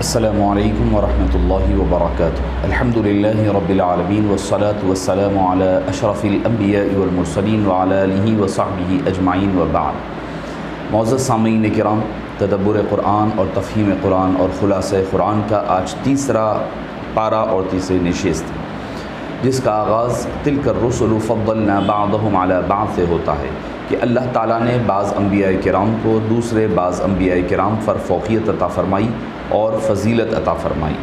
السلام علیکم ورحمۃ اللہ وبرکاتہ۔ الحمدللہ رب العالمین والصلاة والسلام علی اشرف الانبیاء والمرسلین وعلی آلہ وصحبہ اجمعین وبعد۔ معزز سامعین کرام، تدبر قرآن اور تفہیم قرآن اور خلاصہ قرآن کا آج تیسرا پارہ اور تیسری نشست، جس کا آغاز تلک الرسل فضلنا بعضهم علی بعض سے ہوتا ہے کہ اللہ تعالیٰ نے بعض انبیاء کرام کو دوسرے بعض انبیاء کرام پر فوقیت عطا فرمائی اور فضیلت عطا فرمائی۔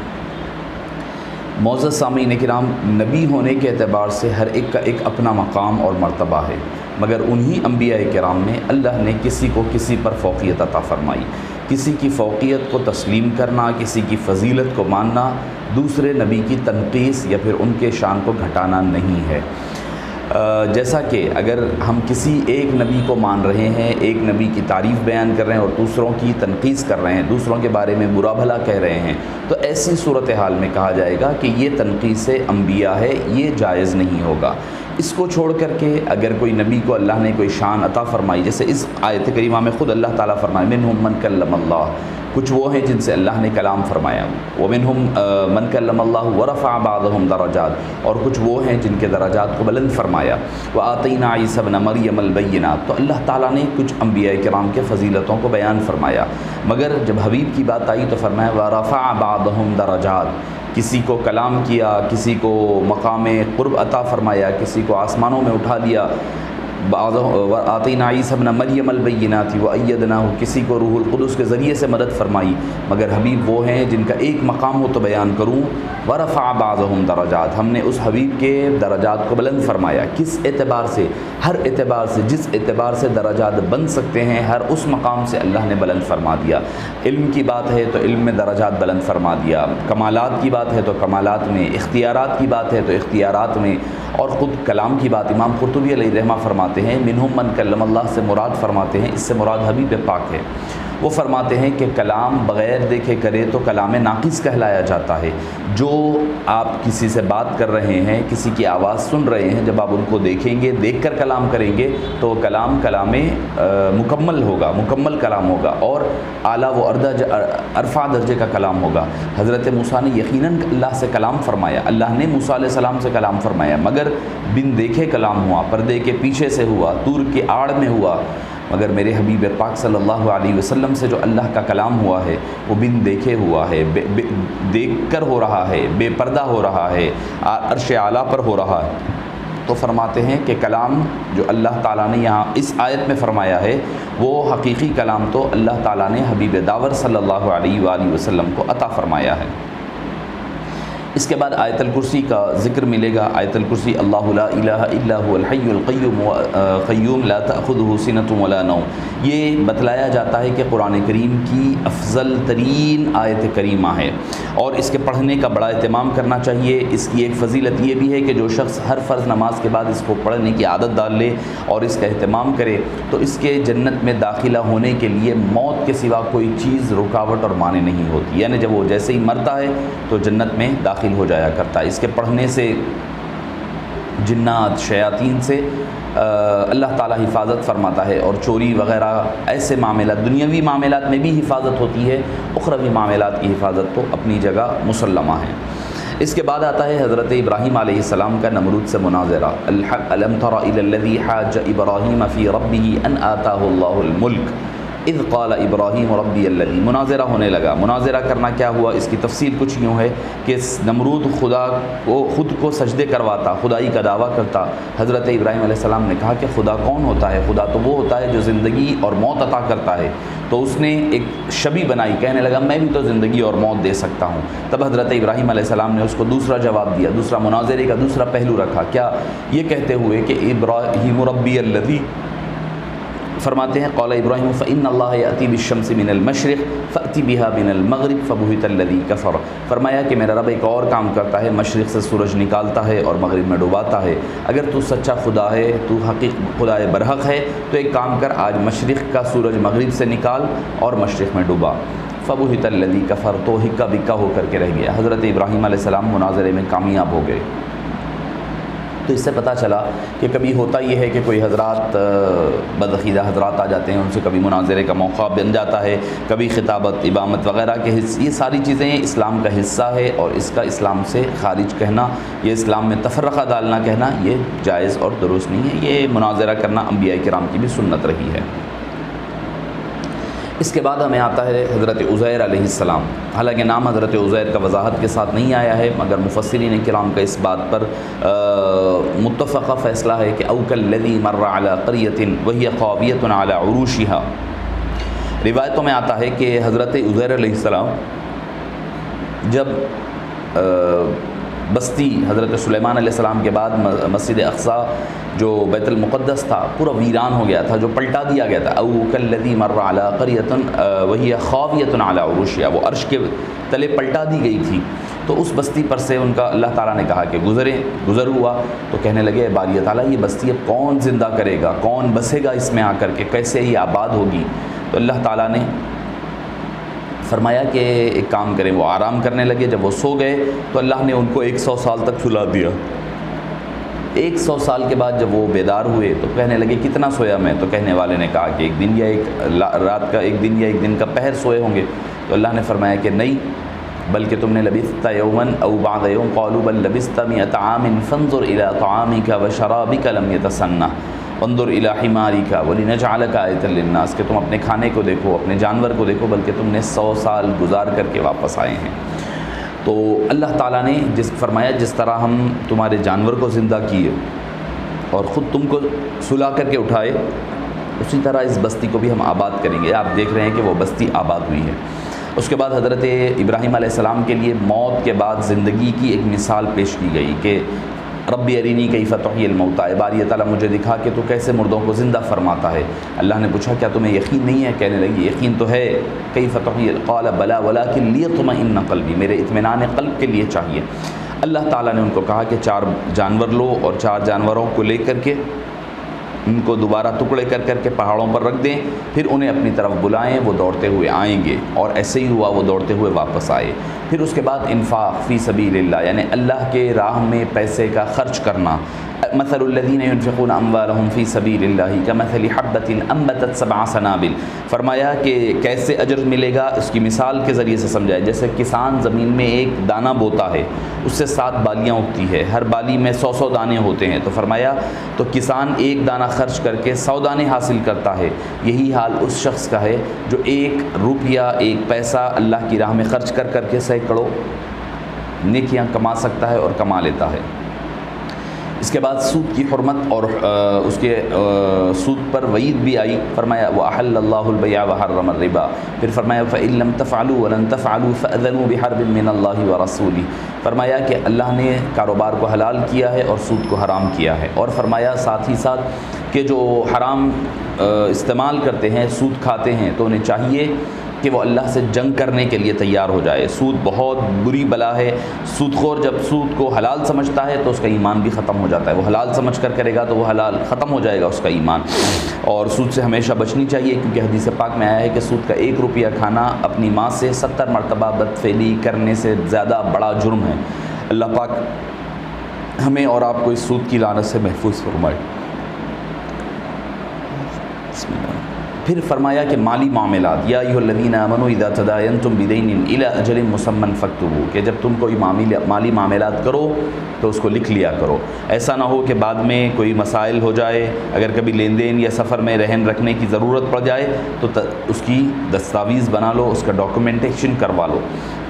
معزز سامعین کرام، نبی ہونے کے اعتبار سے ہر ایک کا ایک اپنا مقام اور مرتبہ ہے، مگر انہی انبیاء کرام میں اللہ نے کسی کو کسی پر فوقیت عطا فرمائی۔ کسی کی فوقیت کو تسلیم کرنا، کسی کی فضیلت کو ماننا دوسرے نبی کی تنقیص یا پھر ان کے شان کو گھٹانا نہیں ہے۔ جیسا کہ اگر ہم کسی ایک نبی کو مان رہے ہیں، ایک نبی کی تعریف بیان کر رہے ہیں اور دوسروں کی تنقیص کر رہے ہیں، دوسروں کے بارے میں برا بھلا کہہ رہے ہیں، تو ایسی صورتحال میں کہا جائے گا کہ یہ تنقیص انبیاء ہے، یہ جائز نہیں ہوگا۔ اس کو چھوڑ کر کے اگر کوئی نبی کو اللہ نے کوئی شان عطا فرمائی، جیسے اس آیت کریمہ میں خود اللہ تعالیٰ فرمائے منہم من کلم اللہ، کچھ وہ ہیں جن سے اللہ نے کلام فرمایا، ومنہم من کلم اللہ ورفع بعضهم درجات، اور کچھ وہ ہیں جن کے درجات کو بلند فرمایا، وآتینا عیسی ابن مریم البینات، تو اللہ تعالیٰ نے کچھ انبیاء کرام کے فضیلتوں کو بیان فرمایا، مگر جب حبیب کی بات آئی تو فرمایا ورفع بعضهم درجات، کسی کو کلام کیا، کسی کو مقام قرب عطا فرمایا، کسی کو آسمانوں میں اٹھا لیا، آتینا عیسی ابن مریم البینات وایدناہ، کسی کو روح القدس کے ذریعے سے مدد فرمائی، مگر حبیب وہ ہیں جن کا ایک مقام ہو تو بیان کروں، ورفع بعضهم درجات، ہم نے اس حبیب کے درجات کو بلند فرمایا۔ کس اعتبار سے؟ ہر اعتبار سے، جس اعتبار سے درجات بن سکتے ہیں، ہر اس مقام سے اللہ نے بلند فرما دیا۔ علم کی بات ہے تو علم میں درجات بلند فرما دیا، کمالات کی بات ہے تو کمالات میں، اختیارات کی بات ہے تو اختیارات میں، اور خود کلام کی بات امام قرطبی علیہ رحمہ فرماتے ہیں منہم من کلم اللہ سے مراد فرماتے ہیں، اس سے مراد حبیب پاک ہے۔ وہ فرماتے ہیں کہ کلام بغیر دیکھے کرے تو کلام ناقص کہلایا جاتا ہے۔ جو آپ کسی سے بات کر رہے ہیں، کسی کی آواز سن رہے ہیں، جب آپ ان کو دیکھیں گے، دیکھ کر کلام کریں گے تو وہ کلام مکمل ہوگا، مکمل کلام ہوگا اور اعلیٰ و عرفہ درجے کا کلام ہوگا۔ حضرت موسیٰ نے یقیناً اللہ سے کلام فرمایا، اللہ نے موسیٰ علیہ السلام سے کلام فرمایا، مگر بن دیکھے کلام ہوا، پردے کے پیچھے سے ہوا، طور کی آڑ میں ہوا، مگر میرے حبیب پاک صلی اللہ علیہ وسلم سے جو اللہ کا کلام ہوا ہے وہ بن دیکھے ہوا ہے، دیکھ کر ہو رہا ہے، بے پردہ ہو رہا ہے، عرش اعلیٰ پر ہو رہا ہے۔ تو فرماتے ہیں کہ کلام جو اللہ تعالیٰ نے یہاں اس آیت میں فرمایا ہے وہ حقیقی کلام تو اللہ تعالیٰ نے حبیب داور صلی اللہ علیہ وآلہ وسلم کو عطا فرمایا ہے۔ اس کے بعد آیت الکرسی کا ذکر ملے گا۔ آیت الکرسی اللہ لا الہ الا هو الحی القیوم لا تأخذہ سنۃ ولا نوم، یہ بتلایا جاتا ہے کہ قرآن کریم کی افضل ترین آیت کریمہ ہے اور اس کے پڑھنے کا بڑا اہتمام کرنا چاہیے۔ اس کی ایک فضیلت یہ بھی ہے کہ جو شخص ہر فرض نماز کے بعد اس کو پڑھنے کی عادت ڈال لے اور اس کا اہتمام کرے تو اس کے جنت میں داخلہ ہونے کے لیے موت کے سوا کوئی چیز رکاوٹ اور مانع نہیں ہوتی، یعنی جب وہ جیسے ہی مرتا ہے تو جنت میں داخل ہو جایا کرتا ہے۔ اس کے پڑھنے سے جنات، شیاطین سے اللہ تعالیٰ حفاظت فرماتا ہے، اور چوری وغیرہ ایسے معاملات، دنیاوی معاملات میں بھی حفاظت ہوتی ہے، اخروی معاملات کی حفاظت تو اپنی جگہ مسلمہ ہے۔ اس کے بعد آتا ہے حضرت ابراہیم علیہ السلام کا نمرود سے مناظرہ، الم تر الی الذی حاج ابراہیم فی ربہ ان آتاہ اللہ الملک اذ قال ابراہیم ربی الذی، مناظرہ ہونے لگا۔ مناظرہ کرنا کیا ہوا، اس کی تفصیل کچھ یوں ہے کہ نمرود خدا کو خود کو سجدے کرواتا، خدائی کا دعویٰ کرتا۔ حضرت ابراہیم علیہ السلام نے کہا کہ خدا کون ہوتا ہے؟ خدا تو وہ ہوتا ہے جو زندگی اور موت عطا کرتا ہے۔ تو اس نے ایک شبیہ بنائی، کہنے لگا میں بھی تو زندگی اور موت دے سکتا ہوں۔ تب حضرت ابراہیم علیہ السلام نے اس کو دوسرا جواب دیا، دوسرا مناظرے کا دوسرا پہلو رکھا، کیا یہ کہتے ہوئے کہ ابراہیم ربی الذی، فرماتے ہیں قال ابراہیم فإن اللہ یأتی بالشمس من المشرق فأتی بها من المغرب فبہت الذی کفر، فرمایا کہ میرا رب ایک اور کام کرتا ہے، مشرق سے سورج نکالتا ہے اور مغرب میں ڈوباتا ہے۔ اگر تو سچا خدا ہے، تو خدا برحق ہے، تو ایک کام کر، آج مشرق کا سورج مغرب سے نکال اور مشرق میں ڈوبا۔ فبہت الذی کفر، تو ہکا بکا ہو کر کے رہ گیا۔ حضرت ابراہیم علیہ السلام مناظرے میں کامیاب ہو گئے۔ تو اس سے پتہ چلا کہ کبھی ہوتا یہ ہے کہ کوئی حضرات بدعقیدہ حضرات آ جاتے ہیں، ان سے کبھی مناظرے کا موقع بن جاتا ہے، کبھی خطابت امامت وغیرہ کے یہ ساری چیزیں اسلام کا حصہ ہے، اور اس کا اسلام سے خارج کہنا، یہ اسلام میں تفرقہ ڈالنا کہنا، یہ جائز اور درست نہیں ہے۔ یہ مناظرہ کرنا انبیاء کرام کی بھی سنت رہی ہے۔ اس کے بعد ہمیں آتا ہے حضرت عزیر علیہ السلام۔ حالانکہ نام حضرت عزیر کا وضاحت کے ساتھ نہیں آیا ہے، مگر مفسرین کرام کا اس بات پر متفقہ فیصلہ ہے کہ او کالذی مر علی قریۃ وہی خاویۃ علی عروشها۔ روایتوں میں آتا ہے کہ حضرت عزیر علیہ السلام جب بستی حضرت سلیمان علیہ السلام کے بعد مسجد اقصی جو بیت المقدس تھا پورا ویران ہو گیا تھا، جو پلٹا دیا گیا تھا، او کالذی مر علی قریۃ وہی خاویۃ علی عروشها، وہ عرش کے تلے پلٹا دی گئی تھی۔ تو اس بستی پر سے ان کا اللہ تعالیٰ نے کہا کہ گزر ہوا، تو کہنے لگے باری تعالیٰ یہ بستی اب کون زندہ کرے گا، کون بسے گا اس میں آ کر کے، کیسے یہ آباد ہوگی؟ تو اللہ تعالیٰ نے فرمایا کہ ایک کام کریں، وہ آرام کرنے لگے۔ جب وہ سو گئے تو اللہ نے ان کو 100 سال تک سلا دیا۔ 100 سال کے بعد جب وہ بیدار ہوئے تو کہنے لگے کتنا سویا میں؟ تو کہنے والے نے کہا کہ ایک دن یا ایک رات کا، ایک دن یا ایک دن کا پہر سوئے ہوں گے۔ تو اللہ نے فرمایا کہ نہیں، بلکہ تم نے لبثت یوما او بعض یوم، قالوا بل لبثت 100 عام فانظر الى طعامك وشرابك لم يتسنى انظر الی حمارک ولنجعلک آیۃ للناس، کہ تم اپنے کھانے کو دیکھو، اپنے جانور کو دیکھو، بلکہ تم نے 100 سال گزار کر کے واپس آئے ہیں۔ تو اللہ تعالیٰ نے فرمایا جس طرح ہم تمہارے جانور کو زندہ کیے اور خود تم کو سلا کر کے اٹھائے، اسی طرح اس بستی کو بھی ہم آباد کریں گے۔ آپ دیکھ رہے ہیں کہ وہ بستی آباد ہوئی ہے۔ اس کے بعد حضرت ابراہیم علیہ السلام کے لیے موت کے بعد زندگی کی ایک مثال پیش کی گئی کہ ربی ارینی کیف تحیی الموتیٰ، باری تعالیٰ مجھے دکھا کہ تو کیسے مردوں کو زندہ فرماتا ہے۔ اللہ نے پوچھا کیا تمہیں یقین نہیں ہے؟ کہنے لگی یقین تو ہے۔ کیف تحیی، قال بلی ولکن لیطمئن قلبی، میرے اطمینان قلب کے لیے چاہیے۔ اللہ تعالیٰ نے ان کو کہا کہ 4 جانور لو اور 4 جانوروں کو لے کر کے ان کو دوبارہ ٹکڑے کر کر کے پہاڑوں پر رکھ دیں، پھر انہیں اپنی طرف بلائیں، وہ دوڑتے ہوئے آئیں گے۔ اور ایسے ہی ہوا، وہ دوڑتے ہوئے واپس آئے۔ پھر اس کے بعد انفاق فی سبیل اللہ، یعنی اللہ کے راہ میں پیسے کا خرچ کرنا۔ مثل الذین ينفقون اموالهم فی سبیل اللہ کمثل حبۃ انبتت 7 سنابل، فرمایا کہ کیسے اجر ملے گا اس کی مثال کے ذریعے سے سمجھائے۔ جیسے کسان زمین میں ایک دانہ بوتا ہے، اس سے 7 بالیاں اگتی ہے، ہر بالی میں 100 دانے ہوتے ہیں۔ تو فرمایا تو کسان ایک دانہ خرچ کر کے 100 دانے حاصل کرتا ہے، یہی حال اس شخص کا ہے جو 1 روپیہ 1 پیسہ اللہ کی راہ میں خرچ کر کر کے سینکڑوں نیکیاں کما سکتا ہے اور کما لیتا ہے۔ اس کے بعد سود کی حرمت اور اس کے سود پر وعید بھی آئی۔ فرمایا وَأَحَلَّ اللَّهُ الْبَيْعَ وَحَرَّمَ الرِّبَا، پھر فرمایا فَإِن لَّمْ تَفْعَلُوا وَلَن تَفْعَلُوا فَأْذَنُوا بِحَرْبٍ مِّنَ اللَّهِ وَرَسُولِهِ، فرمایا کہ اللہ نے کاروبار کو حلال کیا ہے اور سود کو حرام کیا ہے۔ اور فرمایا ساتھ ہی ساتھ کہ جو حرام استعمال کرتے ہیں، سود کھاتے ہیں، تو انہیں چاہیے کہ وہ اللہ سے جنگ کرنے کے لیے تیار ہو جائے۔ سود بہت بری بلا ہے۔ سود خور جب سود کو حلال سمجھتا ہے تو اس کا ایمان بھی ختم ہو جاتا ہے۔ وہ حلال سمجھ کر کرے گا تو وہ حلال ختم ہو جائے گا اس کا ایمان۔ اور سود سے ہمیشہ بچنی چاہیے، کیونکہ حدیث پاک میں آیا ہے کہ سود کا 1 روپیہ کھانا اپنی ماں سے 70 مرتبہ بدفعلی کرنے سے زیادہ بڑا جرم ہے۔ اللہ پاک ہمیں اور آپ کو اس سود کی لعنت سے محفوظ فرمائے۔ بسم اللہ۔ پھر فرمایا کہ مالی معاملات، یا ایھا الذین آمنوا اذا تداینتم بدین الی اجل مسمی فاکتبوہ، کہ جب تم کوئی مالی معاملات کرو تو اس کو لکھ لیا کرو۔ ایسا نہ ہو کہ بعد میں کوئی مسائل ہو جائے، اگر کبھی لین دین یا سفر میں رہن رکھنے کی ضرورت پڑ جائے تو اس کی دستاویز بنا لو، اس کا ڈاکومنٹیشن کروا لو،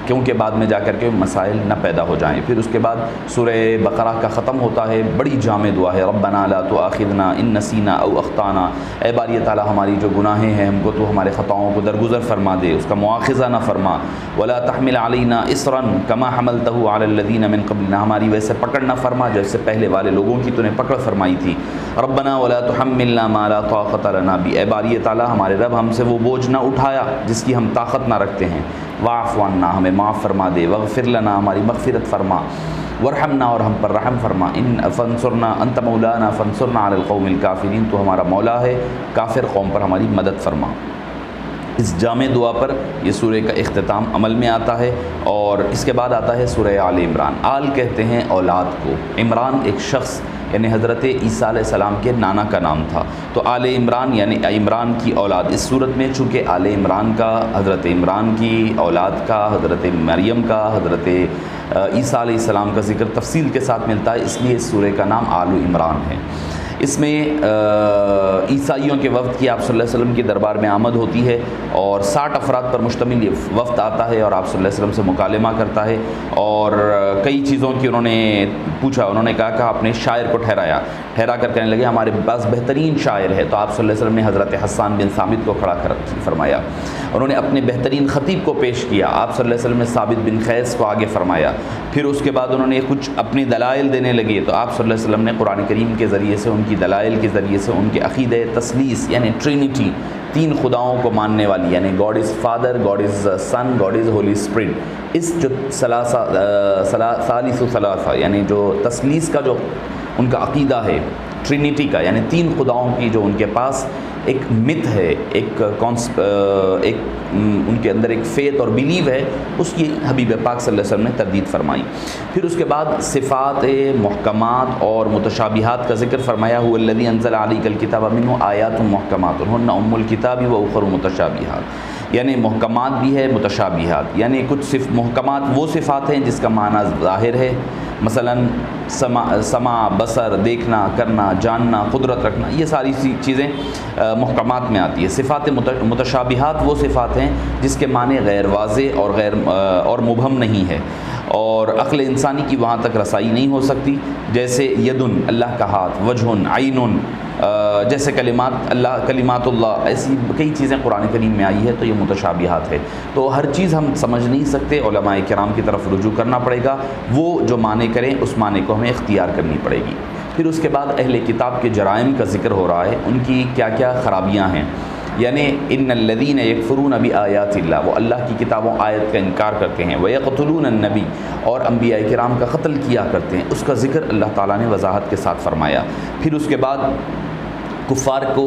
کیونکہ بعد میں جا کر کے مسائل نہ پیدا ہو جائیں۔ پھر اس کے بعد سورہ بقرہ کا ختم ہوتا ہے، بڑی جامع دعا ہے، ربنا لا تؤاخذنا ان نسینا او اخطانا، اے باری تعالیٰ ہماری جو گناہیں ہیں ہم کو تو ہمارے خطاؤں کو درگزر فرما دے، اس کا مواخذہ نہ فرما۔ ولا تحمل علینا اصرا کما حملتہ علی الذین من قبلنا، ہماری ویسے پکڑ نہ فرما جیسے پہلے والے لوگوں کی تو نے پکڑ فرمائی تھی۔ ربنا ولا تحملنا ما لا طاقت لنا بہ، اے باری تعالیٰ ہمارے رب ہم سے وہ بوجھ نہ اٹھایا جس کی ہم طاقت نہ رکھتے ہیں۔ واعف عنا، ہمیں معاف فرما دے، واغفر لنا، ہماری مغفرت فرما، ورحمنا، اور ہم پر رحم فرما، فانصرنا انت مولانا فانصرنا علی القوم الکافرین، تو ہمارا مولا ہے، کافر قوم پر ہماری مدد فرما۔ اس جامع دعا پر یہ سورہ کا اختتام عمل میں آتا ہے، اور اس کے بعد آتا ہے سورہ آل عمران۔ آل کہتے ہیں اولاد کو، عمران ایک شخص یعنی حضرت عیسیٰ علیہ السلام کے نانا کا نام تھا، تو آل عمران یعنی عمران کی اولاد۔ اس صورت میں چونکہ آل عمران کا، حضرت عمران کی اولاد کا، حضرت مریم کا، حضرت عیسیٰ علیہ السلام کا ذکر تفصیل کے ساتھ ملتا ہے، اس لیے اس سورہ کا نام آل عمران ہے۔ اس میں عیسائیوں کے وفد کی آپ صلی اللہ علیہ وسلم کے دربار میں آمد ہوتی ہے، اور 60 افراد پر مشتمل یہ وفد آتا ہے اور آپ صلی اللہ علیہ وسلم سے مکالمہ کرتا ہے، اور کئی چیزوں کی انہوں نے پوچھا۔ انہوں نے کہا کہ اپنے شاعر کو ٹھہرا کر کہنے لگے ہمارے پاس بہترین شاعر ہے، تو آپ صلی اللہ علیہ وسلم نے حضرت حسان بن ثابت کو کھڑا کر فرمایا۔ انہوں نے اپنے بہترین خطیب کو پیش کیا، آپ صلی اللہ علیہ وسلم نے ثابت بن قیس کو آگے فرمایا۔ پھر اس کے بعد انہوں نے کچھ اپنی دلائل دینے لگے، تو آپ صلی اللہ علیہ وسلم نے قرآن کریم کے ذریعے سے، ان کی دلائل کے ذریعے سے، ان کے عقیدہ تثلیث یعنی ٹرینٹی، تین خداؤں کو ماننے والی، یعنی God is Father, God is Son, God is Holy Spirit, اس جو ثالث و ثلاثہ یعنی جو تثلیث کا جو ان کا عقیدہ ہے، ٹرینٹی کا یعنی تین خداؤں کی جو ان کے پاس ایک مت ہے، ایک ان کے اندر ایک فیتھ اور بیلیو ہے، اس کی حبیب پاک صلی اللہ علیہ وسلم نے تردید فرمائی۔ پھر اس کے بعد صفات محکمات اور متشابہات کا ذکر فرمایا، هو الذی انزل علیک الکتاب منہ آیات محکمات ہن ام الکتاب و اخر متشابہات، یعنی محکمات بھی ہے، متشابہات یعنی کچھ محکمات وہ صفات ہیں جس کا معنی ظاہر ہے، مثلا سمع، بصر، دیکھنا، کرنا، جاننا، قدرت رکھنا، یہ ساری چیزیں محکمات میں آتی ہے۔ صفات متشابہات وہ صفات ہیں جس کے معنی غیر واضح اور مبہم نہیں ہے، اور عقل انسانی کی وہاں تک رسائی نہیں ہو سکتی، جیسے یدن اللہ کا ہاتھ، وجہن، عینن، جیسے کلمات اللہ، ایسی کئی چیزیں قرآن کریم میں آئی ہے، تو یہ متشابہات ہے۔ تو ہر چیز ہم سمجھ نہیں سکتے، علماء کرام کی طرف رجوع کرنا پڑے گا، وہ جو معنی کریں اس معنی کو ہمیں اختیار کرنی پڑے گی۔ پھر اس کے بعد اہل کتاب کے جرائم کا ذکر ہو رہا ہے، ان کی کیا کیا خرابیاں ہیں، یعنی ان الذین یکفرون بآیات اللہ، وہ اللہ کی کتابوں آیت کا انکار کرتے ہیں، ویقتلون النبی، اور انبیاء کرام کا قتل کیا کرتے ہیں، اس کا ذکر اللہ تعالیٰ نے وضاحت کے ساتھ فرمایا۔ پھر اس کے بعد کفار کو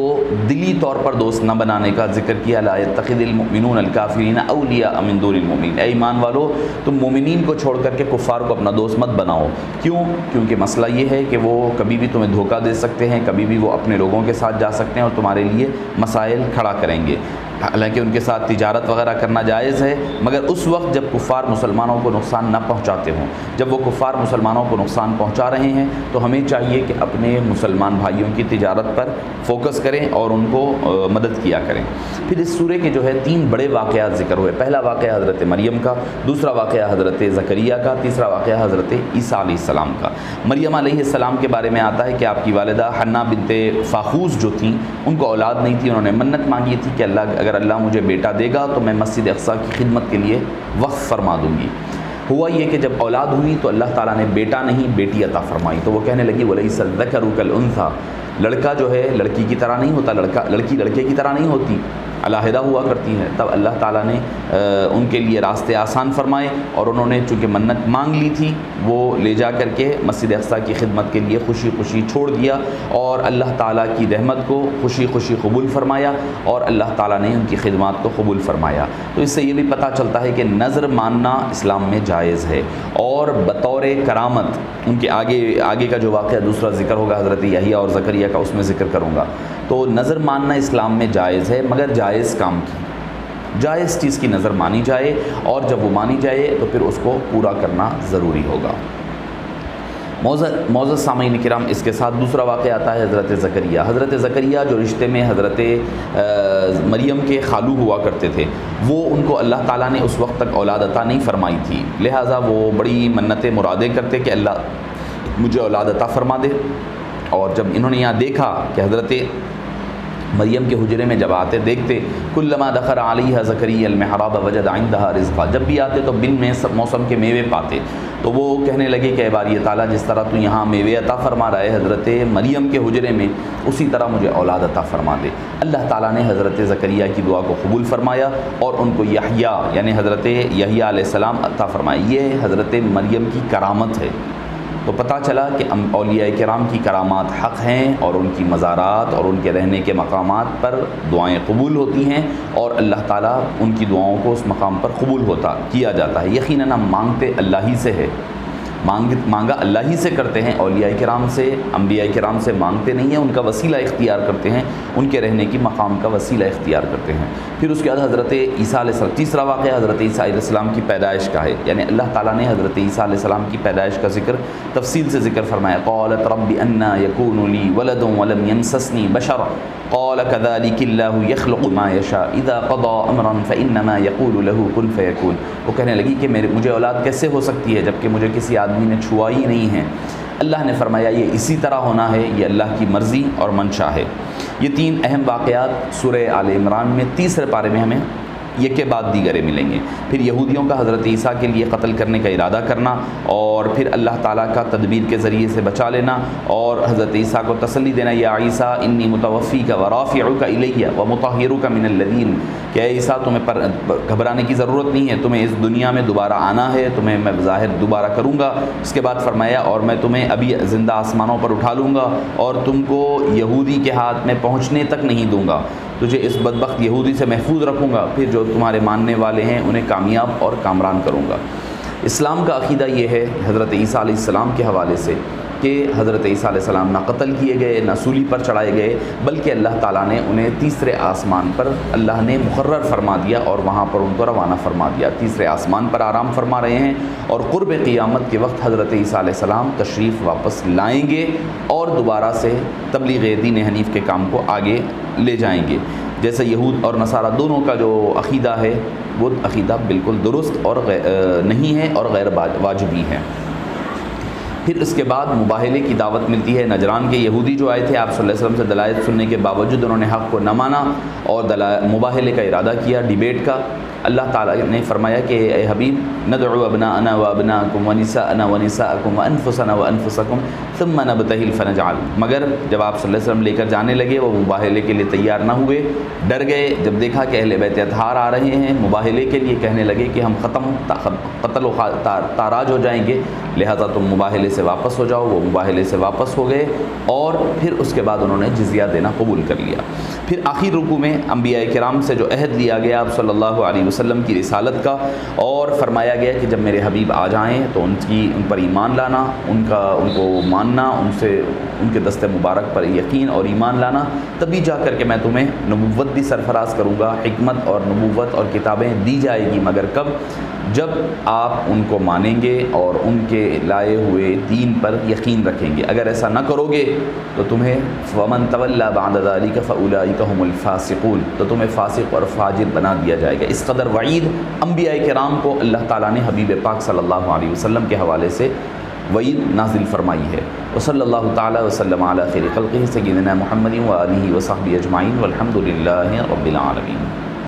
دلی طور پر دوست نہ بنانے کا ذکر کیا، لا یتخذ المؤمنون الکافرین اولیاء من دون المؤمنین، اے ایمان والو تم مومنین کو چھوڑ کر کے کفار کو اپنا دوست مت بناؤ۔ کیوں؟ کیونکہ مسئلہ یہ ہے کہ وہ کبھی بھی تمہیں دھوکہ دے سکتے ہیں، کبھی بھی وہ اپنے لوگوں کے ساتھ جا سکتے ہیں اور تمہارے لیے مسائل کھڑا کریں گے۔ حالانکہ ان کے ساتھ تجارت وغیرہ کرنا جائز ہے، مگر اس وقت جب کفار مسلمانوں کو نقصان نہ پہنچاتے ہوں، جب وہ کفار مسلمانوں کو نقصان پہنچا رہے ہیں، تو ہمیں چاہیے کہ اپنے مسلمان بھائیوں کی تجارت پر فوکس کریں اور ان کو مدد کیا کریں۔ پھر اس سورے کے جو ہے 3 بڑے واقعات ذکر ہوئے، پہلا واقعہ حضرت مریم کا، دوسرا واقعہ حضرت زکریہ کا، تیسرا واقعہ حضرت عیسیٰ علیہ السلام کا۔ مریم علیہ السلام کے بارے میں آتا ہے کہ آپ کی والدہ حنا بنت فاخوس جو تھیں، ان کو اولاد نہیں تھی، انہوں نے منت مانگی تھی کہ اگر اللہ مجھے بیٹا دے گا تو میں مسجد اقصیٰ کی خدمت کے لیے وقف فرما دوں گی۔ ہوا یہ کہ جب اولاد ہوئی تو اللہ تعالیٰ نے بیٹا نہیں بیٹی عطا فرمائی، تو وہ کہنے لگی وَلَيْسَ الذَّكَرُ كَالْأُنثَىٰ، لڑکا جو ہے لڑکی کی طرح نہیں ہوتا، لڑکی لڑکے کی طرح نہیں ہوتی، علیحدہ ہوا کرتی ہے۔ تب اللہ تعالیٰ نے ان کے لیے راستے آسان فرمائے، اور انہوں نے چونکہ منت مانگ لی تھی وہ لے جا کر کے مسجد اقصیٰ کی خدمت کے لیے خوشی خوشی چھوڑ دیا، اور اللہ تعالیٰ کی رحمت کو خوشی خوشی قبول فرمایا، اور اللہ تعالیٰ نے ان کی خدمات کو قبول فرمایا۔ تو اس سے یہ بھی پتہ چلتا ہے کہ نظر ماننا اسلام میں جائز ہے، اور بطور کرامت ان کے آگے کا جو واقعہ دوسرا ذکر ہوگا حضرت یحییٰ اور زکریا کا، اس میں ذکر کروں گا۔ تو نظر ماننا اسلام میں جائز ہے، مگر جائز کام کی، جائز چیز کی نظر مانی جائے، اور جب وہ مانی جائے تو پھر اس کو پورا کرنا ضروری ہوگا۔ معزز سامعین کرام، اس کے ساتھ دوسرا واقعہ آتا ہے حضرت زکریا۔ حضرت زکریا جو رشتے میں حضرت مریم کے خالو ہوا کرتے تھے، وہ ان کو اللہ تعالیٰ نے اس وقت تک اولاد عطا نہیں فرمائی تھی، لہٰذا وہ بڑی منتیں مرادیں کرتے کہ اللہ مجھے اولاد عطا فرما دے۔ اور جب انہوں نے یہاں دیکھا کہ حضرت مریم کے حجرے میں جب آتے دیکھتے، کلما دخل علیہ زکریا المحراب وجد عندها رزقا، جب بھی آتے تو بن میں موسم کے میوے پاتے، تو وہ کہنے لگے کہ اے باری تعالیٰ جس طرح تو یہاں میوے عطا فرما رہا ہے حضرت مریم کے حجرے میں، اسی طرح مجھے اولاد عطا فرما دے۔ اللہ تعالیٰ نے حضرت زکریا کی دعا کو قبول فرمایا، اور ان کو یحییٰ یعنی حضرت یحییٰ علیہ السلام عطا فرمائے۔ یہ حضرت مریم کی کرامت ہے، تو پتہ چلا کہ اولیاء کرام کی کرامات حق ہیں اور ان کی مزارات اور ان کے رہنے کے مقامات پر دعائیں قبول ہوتی ہیں اور اللہ تعالیٰ ان کی دعاؤں کو اس مقام پر قبول کیا جاتا ہے۔ یقیناً ہم مانگتے اللہ ہی سے ہے، مانگا اللہ ہی سے کرتے ہیں، اولیاء کرام سے، انبیاء کرام سے مانگتے نہیں ہیں، ان کا وسیلہ اختیار کرتے ہیں، ان کے رہنے کی مقام کا وسیلہ اختیار کرتے ہیں۔ پھر اس کے بعد حضرت عیسیٰ علیہ السلام، تیسرا واقعہ حضرت عیسیٰ علیہ السلام کی پیدائش کا ہے، یعنی اللہ تعالیٰ نے حضرت عیسیٰ علیہ السلام کی پیدائش کا ذکر تفصیل سے ذکر فرمایا۔ قالت رب انا یکون لی ولد ولم یمسسنی بشر قال كذلك الله يخلق ما يشاء اذا قضى امرا فانما يقول له كن فيكون۔ وہ کہنے لگی کہ مجھے اولاد کیسے ہو سکتی ہے جبکہ مجھے کسی آدمی نے چھوا ہی نہیں ہے۔ اللہ نے فرمایا یہ اسی طرح ہونا ہے، یہ اللہ کی مرضی اور منشا ہے۔ یہ تین اہم واقعات سورہ آل عمران میں تیسرے پارے میں ہمیں یک کے بعد دیگرے ملیں گے۔ پھر یہودیوں کا حضرت عیسیٰ کے لیے قتل کرنے کا ارادہ کرنا، اور پھر اللہ تعالیٰ کا تدبیر کے ذریعے سے بچا لینا، اور حضرت عیسیٰ کو تسلی دینا، یا عیسیٰ انی متوفیک ورافعک الیہ ومطہرک من الذین، کہ اے عیسیٰ تمہیں پر گھبرانے کی ضرورت نہیں ہے، تمہیں اس دنیا میں دوبارہ آنا ہے، تمہیں میں ظاہر دوبارہ کروں گا۔ اس کے بعد فرمایا اور میں تمہیں ابھی زندہ آسمانوں پر اٹھا لوں گا اور تم کو یہودی کے ہاتھ میں پہنچنے تک نہیں دوں گا، تجھے اس بدبخت یہودی سے محفوظ رکھوں گا، پھر جو تمہارے ماننے والے ہیں انہیں کامیاب اور کامران کروں گا۔ اسلام کا عقیدہ یہ ہے حضرت عیسیٰ علیہ السلام کے حوالے سے کہ حضرت عیسیٰ علیہ السلام نہ قتل کیے گئے، نہ سولی پر چڑھائے گئے، بلکہ اللہ تعالیٰ نے انہیں تیسرے آسمان پر اللہ نے مقرر فرما دیا اور وہاں پر ان کو روانہ فرما دیا، تیسرے آسمان پر آرام فرما رہے ہیں، اور قرب قیامت کے وقت حضرت عیسیٰ علیہ السلام تشریف واپس لائیں گے اور دوبارہ سے تبلیغ دین حنیف کے کام کو آگے لے جائیں گے۔ جیسے یہود اور نصارہ دونوں کا جو عقیدہ ہے وہ عقیدہ بالکل درست اور نہیں ہے اور غیر واجبی ہے۔ پھر اس کے بعد مباہلے کی دعوت ملتی ہے۔ نجران کے یہودی جو آئے تھے آپ صلی اللہ علیہ وسلم سے دلائل سننے کے باوجود انہوں نے حق کو نہ مانا اور مباہلے کا ارادہ کیا، ڈیبیٹ کا۔ اللہ تعالیٰ نے فرمایا کہ اے حبیب ندعو ابناءنا وابناءکم ونساءنا ونساءکم وانفسنا وانفسکم ثم نبتہل فنجعل، مگر جب آپ صلی اللہ علیہ وسلم لے کر جانے لگے وہ مباہلے کے لیے تیار نہ ہوئے، ڈر گئے۔ جب دیکھا کہ اہل بیت اطہار آ رہے ہیں مباہلے کے لیے، کہنے لگے کہ ہم قتل و تاراج ہو جائیں گے، لہذا تم مباہلے سے واپس ہو جاؤ۔ وہ مباہلے سے واپس ہو گئے اور پھر اس کے بعد انہوں نے جزیہ دینا قبول کر لیا۔ پھر آخر رکوع میں انبیاء کرام سے جو عہد لیا گیا آپ صلی اللہ علیہ وسلم کی رسالت کا، اور فرمایا گیا کہ جب میرے حبیب آ جائیں تو ان پر ایمان لانا، ان کو ماننا، ان کے دست مبارک پر یقین اور ایمان لانا، تبھی جا کر کے میں تمہیں نبوت بھی سرفراز کروں گا، حکمت اور نبوت اور کتابیں دی جائے گی، مگر کب؟ جب آپ ان کو مانیں گے اور ان کے لائے ہوئے دین پر یقین رکھیں گے۔ اگر ایسا نہ کرو گے تو تمہیں وَمَن تَوَلَّىٰ بَعْدَ ذَٰلِكَ فَأُولَٰئِكَ هُمُ الْفَاسِقُونَ، تو تمہیں فاسق اور فاجر بنا دیا جائے گا۔ اس قدر وعید انبیاء کرام کو اللہ تعالیٰ نے حبیب پاک صلی اللہ علیہ وسلم کے حوالے سے وعید نازل فرمائی ہے۔ وصلی اللہ تعالیٰ وسلم علی خیر خلقہ سیدنا محمد وآلہ وصحبہ اجمعین والحمد للہ رب العالمین۔